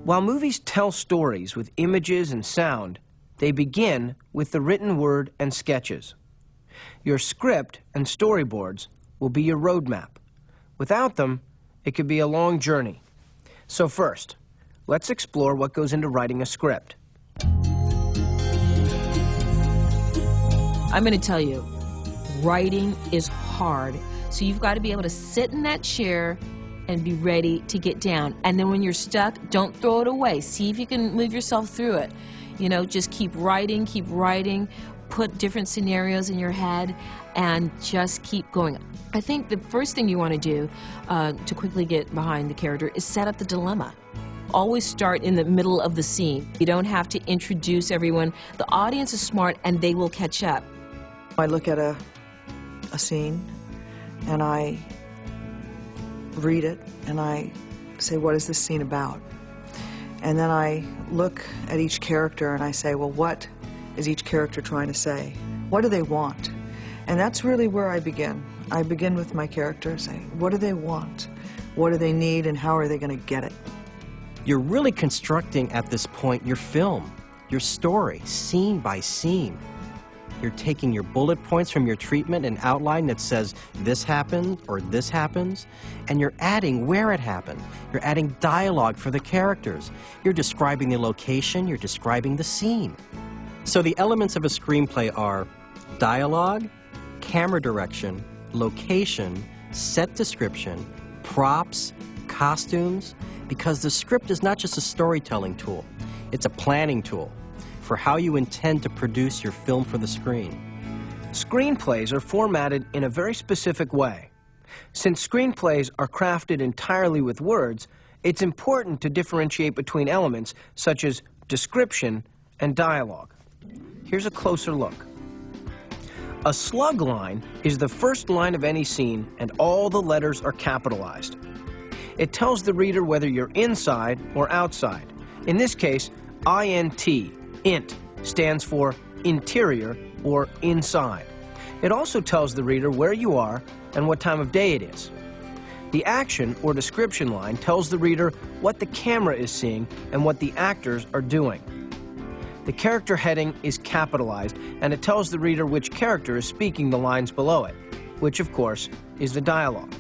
While movies tell stories with images and sound, they begin with the written word and sketches. Your script and storyboards will be your roadmap. Without them, it could be a long journey. So first, let's explore what goes into writing a script. I'm going to tell you, writing is hard. So you've got to be able to sit in that chair and be ready to get down. And then when you're stuck, don't throw it away. See if you can move yourself through it. You know, just keep writing, put different scenarios in your head, and just keep going. I think the first thing you want to do to quickly get behind the character is set up the dilemma. Always start in the middle of the scene. You don't have to introduce everyone. The audience is smart and they will catch up. I look at a scene and I read it and I say, what is this scene about? And then I look at each character and I say, well, what is each character trying to say? What do they want? And that's really where I begin. I begin with my characters, saying, what do they want? What do they need, and how are they going to get it? You're really constructing at this point your film, your story, scene by scene. You're taking your bullet points from your treatment and outline that says this happened or this happens, and you're adding where it happened. You're adding dialogue for the characters. You're describing the location, you're describing the scene. So the elements of a screenplay are dialogue, camera direction, location, set description, props, costumes, because the script is not just a storytelling tool, it's a planning tool for how you intend to produce your film for the screen. Screenplays are formatted in a very specific way. Since screenplays are crafted entirely with words, it's important to differentiate between elements such as description and dialogue. Here's a closer look. A slug line is the first line of any scene, and all the letters are capitalized. It tells the reader whether you're inside or outside. In this case, INT, int, stands for interior or inside. It also tells the reader where you are and what time of day it is. The action or description line tells the reader what the camera is seeing and what the actors are doing. The character heading is capitalized, and it tells the reader which character is speaking the lines below it, which, of course, is the dialogue.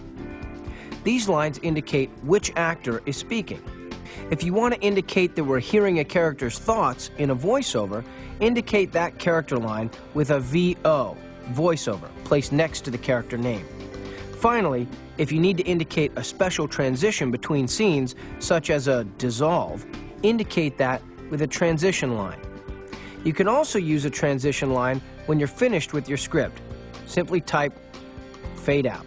These lines indicate which actor is speaking. If you want to indicate that we're hearing a character's thoughts in a voiceover, indicate that character line with a VO, voiceover, placed next to the character name. Finally, if you need to indicate a special transition between scenes, such as a dissolve, indicate that with a transition line. You can also use a transition line when you're finished with your script. Simply type fade out.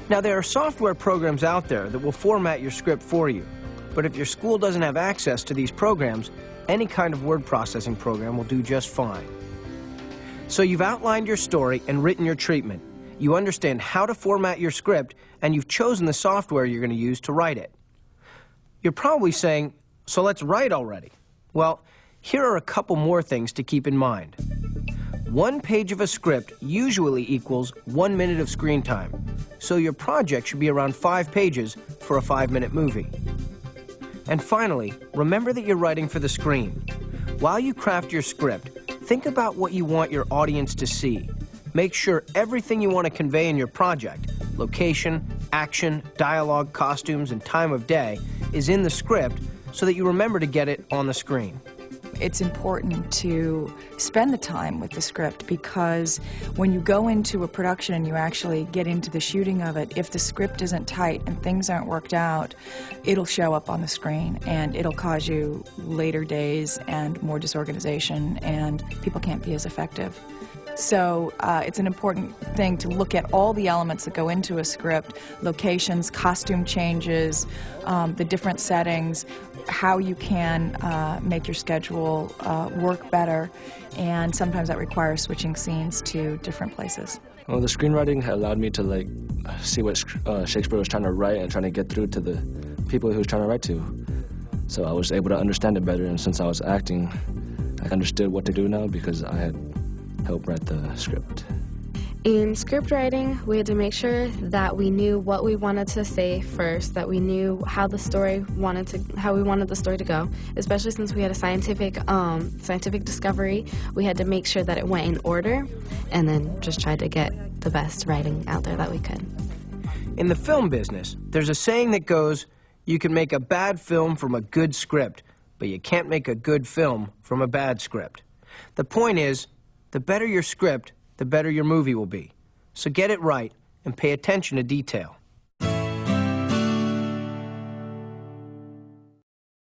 Now, there are software programs out there that will format your script for you, but if your school doesn't have access to these programs, any kind of word processing program will do just fine. So you've outlined your story and written your treatment. You understand how to format your script, and you've chosen the software you're going to use to write it. You're probably saying, so let's write already. Well, here are a couple more things to keep in mind. 1 page of a script usually equals 1 minute of screen time, so your project should be around 5 pages for a 5-minute movie. And finally, remember that you're writing for the screen. While you craft your script, think about what you want your audience to see. Make sure everything you want to convey in your project, location, action, dialogue, costumes, and time of day, is in the script so that you remember to get it on the screen. It's important to spend the time with the script, because when you go into a production and you actually get into the shooting of it, if the script isn't tight and things aren't worked out, it'll show up on the screen and it'll cause you later days and more disorganization, and people can't be as effective. So it's an important thing to look at all the elements that go into a script: locations, costume changes, the different settings, how you can make your schedule work better, and sometimes that requires switching scenes to different places. Well, the screenwriting allowed me to see what Shakespeare was trying to write and trying to get through to the people he was trying to write to. So I was able to understand it better, and since I was acting, I understood what to do now because I had helped write the script. In script writing, we had to make sure that we knew what we wanted to say first, that we knew how we wanted the story to go. Especially since we had a scientific discovery, we had to make sure that it went in order, and then just tried to get the best writing out there that we could. In the film business, there's a saying that goes, you can make a bad film from a good script, but you can't make a good film from a bad script. The point is, the better your script, the better your movie will be. So get it right and pay attention to detail.